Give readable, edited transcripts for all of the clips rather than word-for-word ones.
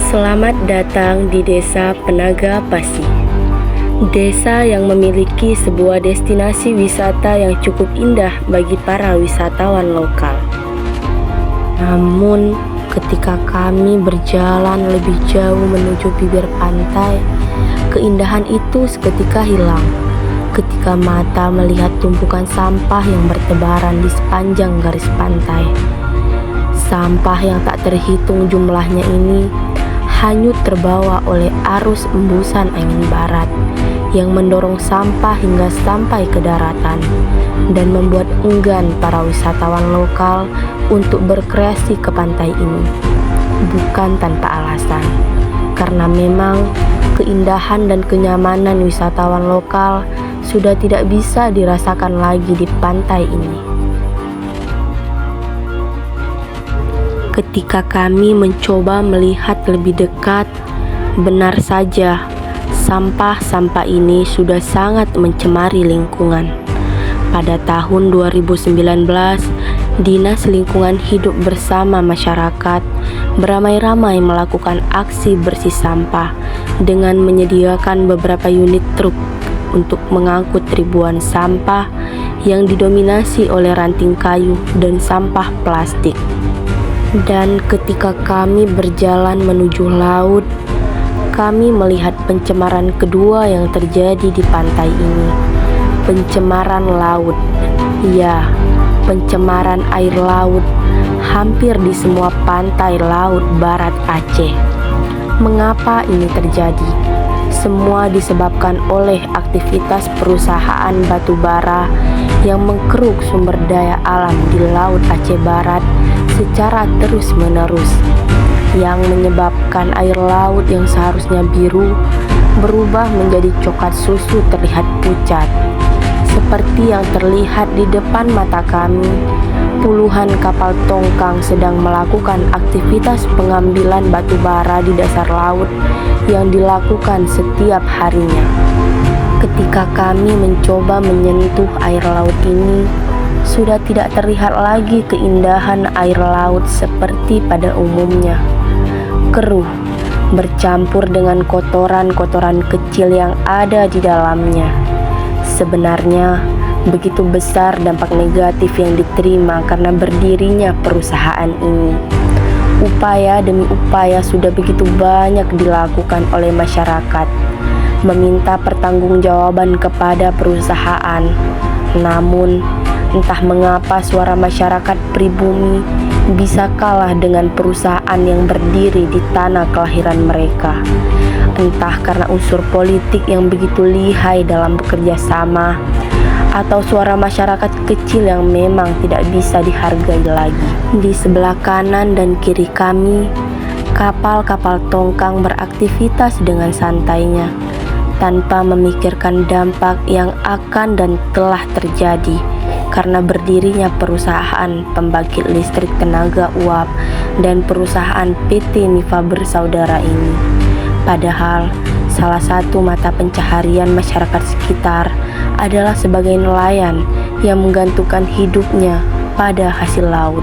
Selamat datang di Desa Penaga Pasi, desa yang memiliki sebuah destinasi wisata yang cukup indah bagi para wisatawan lokal. Namun, ketika kami berjalan lebih jauh menuju bibir pantai, keindahan itu seketika hilang. Ketika mata melihat tumpukan sampah yang bertebaran di sepanjang garis pantai. Sampah yang tak terhitung jumlahnya ini hanyut terbawa oleh arus embusan angin barat yang mendorong sampah hingga sampai ke daratan dan membuat enggan para wisatawan lokal untuk berkreasi ke pantai ini. Bukan tanpa alasan, karena memang keindahan dan kenyamanan wisatawan lokal sudah tidak bisa dirasakan lagi di pantai ini. Ketika kami mencoba melihat lebih dekat, benar saja sampah-sampah ini sudah sangat mencemari lingkungan. Pada tahun 2019, Dinas Lingkungan Hidup bersama masyarakat beramai-ramai melakukan aksi bersih sampah dengan menyediakan beberapa unit truk untuk mengangkut ribuan sampah yang didominasi oleh ranting kayu dan sampah plastik. Dan ketika kami berjalan menuju laut, kami melihat pencemaran kedua yang terjadi di pantai ini. Pencemaran laut. Ya, pencemaran air laut hampir di semua pantai laut barat Aceh. Mengapa ini terjadi? Semua disebabkan oleh aktivitas perusahaan batubara yang mengkeruk sumber daya alam di Laut Aceh Barat secara terus-menerus, yang menyebabkan air laut yang seharusnya biru berubah menjadi coklat susu terlihat pucat. Seperti yang terlihat di depan mata kami, puluhan kapal tongkang sedang melakukan aktivitas pengambilan batu bara di dasar laut yang dilakukan setiap harinya. Ketika kami mencoba menyentuh air laut ini, sudah tidak terlihat lagi keindahan air laut seperti pada umumnya. Keruh, bercampur dengan kotoran-kotoran kecil yang ada di dalamnya. Sebenarnya, begitu besar dampak negatif yang diterima karena berdirinya perusahaan ini. Upaya demi upaya sudah begitu banyak dilakukan oleh masyarakat, meminta pertanggungjawaban kepada perusahaan. Namun, entah mengapa suara masyarakat pribumi bisa kalah dengan perusahaan yang berdiri di tanah kelahiran mereka. Entah karena unsur politik yang begitu lihai dalam bekerja sama, atau suara masyarakat kecil yang memang tidak bisa dihargai lagi. Di sebelah kanan dan kiri kami, kapal-kapal tongkang beraktivitas dengan santainya, tanpa memikirkan dampak yang akan dan telah terjadi karena berdirinya perusahaan pembangkit listrik tenaga uap dan perusahaan PT Nifa Bersaudara ini. Padahal, salah satu mata pencaharian masyarakat sekitar adalah sebagai nelayan yang menggantungkan hidupnya pada hasil laut.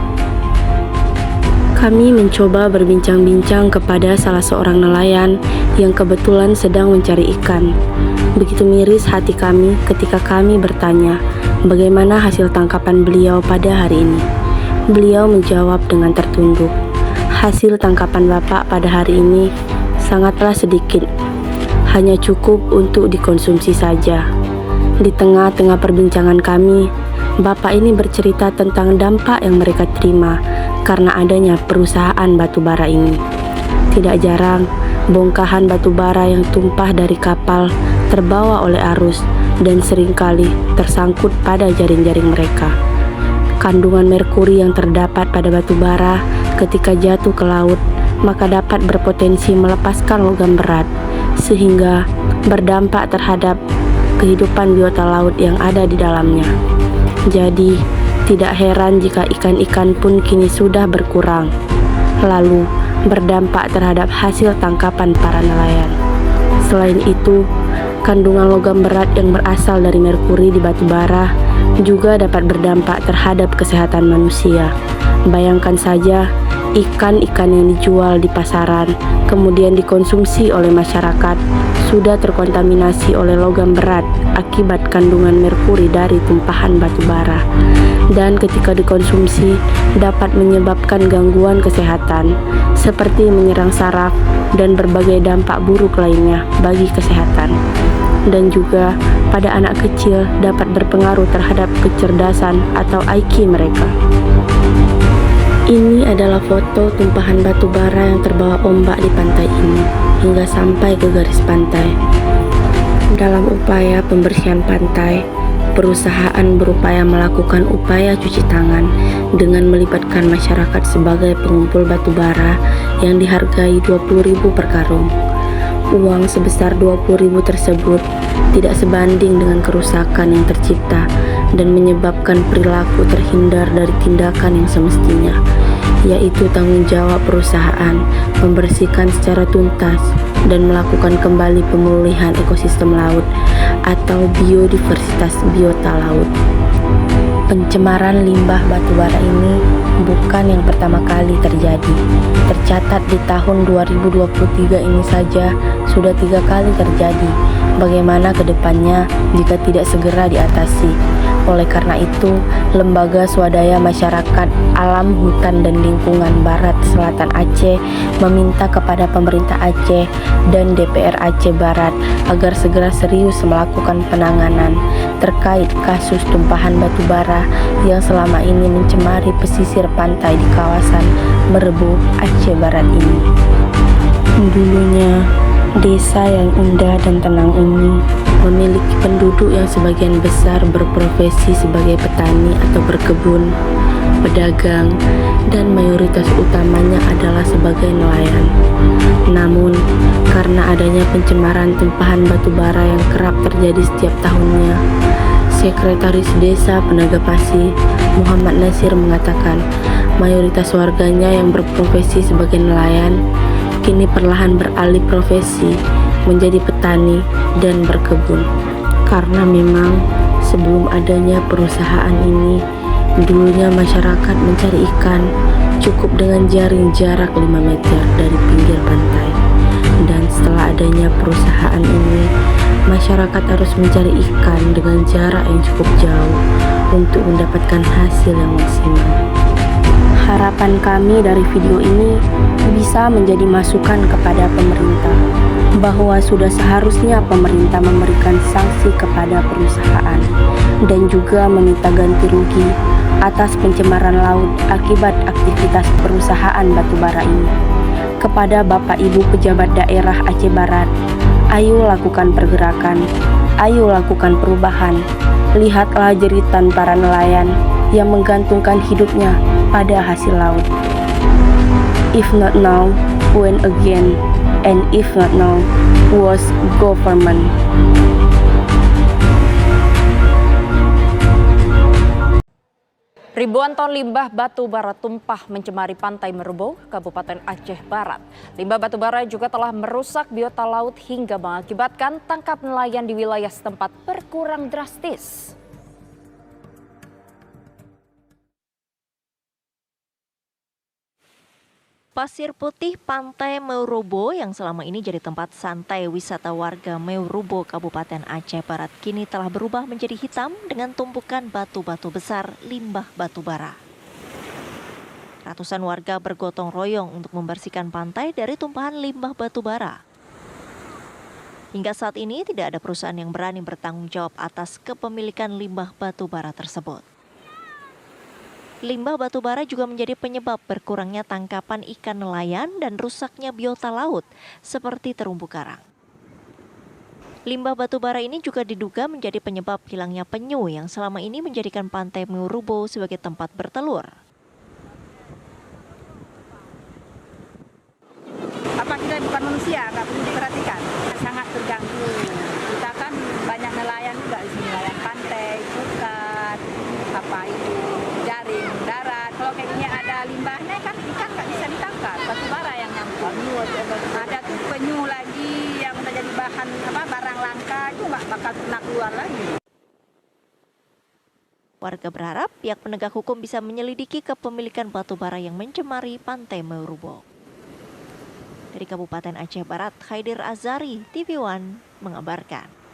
Kami mencoba berbincang-bincang kepada salah seorang nelayan yang kebetulan sedang mencari ikan. Begitu miris hati kami ketika kami bertanya bagaimana hasil tangkapan beliau pada hari ini. Beliau menjawab dengan tertunduk, hasil tangkapan Bapak pada hari ini sangatlah sedikit, hanya cukup untuk dikonsumsi saja. Di tengah-tengah perbincangan kami, Bapak ini bercerita tentang dampak yang mereka terima karena adanya perusahaan batubara ini. Tidak jarang, bongkahan batubara yang tumpah dari kapal terbawa oleh arus dan seringkali tersangkut pada jaring-jaring mereka. Kandungan merkuri yang terdapat pada batubara ketika jatuh ke laut maka dapat berpotensi melepaskan logam berat sehingga berdampak terhadap kehidupan biota laut yang ada di dalamnya. Jadi, tidak heran jika ikan-ikan pun kini sudah berkurang, lalu berdampak terhadap hasil tangkapan para nelayan. Selain itu, kandungan logam berat yang berasal dari merkuri di batubara juga dapat berdampak terhadap kesehatan manusia. Bayangkan saja Ikan-ikan yang dijual di pasaran, kemudian dikonsumsi oleh masyarakat, sudah terkontaminasi oleh logam berat akibat kandungan merkuri dari tumpahan batu bara. Dan ketika dikonsumsi, dapat menyebabkan gangguan kesehatan, seperti menyerang saraf dan berbagai dampak buruk lainnya bagi kesehatan. Dan juga pada anak kecil dapat berpengaruh terhadap kecerdasan atau IQ mereka. Ini adalah foto tumpahan batu bara yang terbawa ombak di pantai ini hingga sampai ke garis pantai. Dalam upaya pembersihan pantai, perusahaan berupaya melakukan upaya cuci tangan dengan melibatkan masyarakat sebagai pengumpul batu bara yang dihargai 20.000 per karung. Uang sebesar 20.000 tersebut tidak sebanding dengan kerusakan yang tercipta dan menyebabkan perilaku terhindar dari tindakan yang semestinya, yaitu tanggung jawab perusahaan membersihkan secara tuntas dan melakukan kembali pemulihan ekosistem laut atau biodiversitas biota laut. Pencemaran limbah batu bara ini bukan yang pertama kali terjadi. Tercatat di tahun 2023 ini saja sudah 3 kali terjadi. Bagaimana ke depannya jika tidak segera diatasi? Oleh karena itu, Lembaga Swadaya Masyarakat Alam Hutan dan Lingkungan Barat Selatan Aceh meminta kepada pemerintah Aceh dan DPR Aceh Barat agar segera serius melakukan penanganan terkait kasus tumpahan batu bara yang selama ini mencemari pesisir pantai di kawasan Merbau, Aceh Barat ini. Dulunya, desa yang indah dan tenang ini memiliki penduduk yang sebagian besar berprofesi sebagai petani atau berkebun, pedagang, dan mayoritas utamanya adalah sebagai nelayan. Namun, karena adanya pencemaran tumpahan batu bara yang kerap terjadi setiap tahunnya, Sekretaris Desa Penagapasi Muhammad Nasir mengatakan mayoritas warganya yang berprofesi sebagai nelayan kini perlahan beralih profesi menjadi petani dan berkebun. Karena memang sebelum adanya perusahaan ini, dulunya masyarakat mencari ikan cukup dengan jaring jarak 5 meter dari pinggir pantai. Dan setelah adanya perusahaan ini, masyarakat harus mencari ikan dengan jarak yang cukup jauh untuk mendapatkan hasil yang maksimal. Harapan kami dari video ini bisa menjadi masukan kepada pemerintah bahwa sudah seharusnya pemerintah memberikan sanksi kepada perusahaan dan juga meminta ganti rugi atas pencemaran laut akibat aktivitas perusahaan batubara ini. Kepada Bapak Ibu pejabat daerah Aceh Barat, ayo lakukan pergerakan, ayo lakukan perubahan. Lihatlah jeritan para nelayan yang menggantungkan hidupnya pada hasil laut. If not now, when again? And if not now, was government? Ribuan ton limbah batu bara tumpah mencemari pantai Merbau, Kabupaten Aceh Barat. Limbah batu bara juga telah merusak biota laut hingga mengakibatkan tangkap nelayan di wilayah setempat berkurang drastis. Pasir putih Pantai Merubo yang selama ini jadi tempat santai wisata warga Merubo, Kabupaten Aceh Barat kini telah berubah menjadi hitam dengan tumpukan batu-batu besar limbah batu bara. Ratusan warga bergotong royong untuk membersihkan pantai dari tumpahan limbah batu bara. Hingga saat ini tidak ada perusahaan yang berani bertanggung jawab atas kepemilikan limbah batu bara tersebut. Limbah batu bara juga menjadi penyebab berkurangnya tangkapan ikan nelayan dan rusaknya biota laut seperti terumbu karang. Limbah batu bara ini juga diduga menjadi penyebab hilangnya penyu yang selama ini menjadikan pantai Merubo sebagai tempat bertelur. Apa kita bukan manusia, nggak perlu diperhatikan? Sangat terganggu. Kita kan banyak nelayan juga di sini, nelayan pantai, bukan apa itu jaring darat. Kalau kayak gini ada limbahnya kan ikan nggak bisa ditangkap, batu bara yang nyangkut. Ada tuh penyu lagi yang udah jadi bahan barang langka itu nggak bakal pernah keluar lagi. Warga berharap pihak penegak hukum bisa menyelidiki kepemilikan batu bara yang mencemari Pantai Meurubo. Dari Kabupaten Aceh Barat, Khaidir Azari, TV One mengabarkan.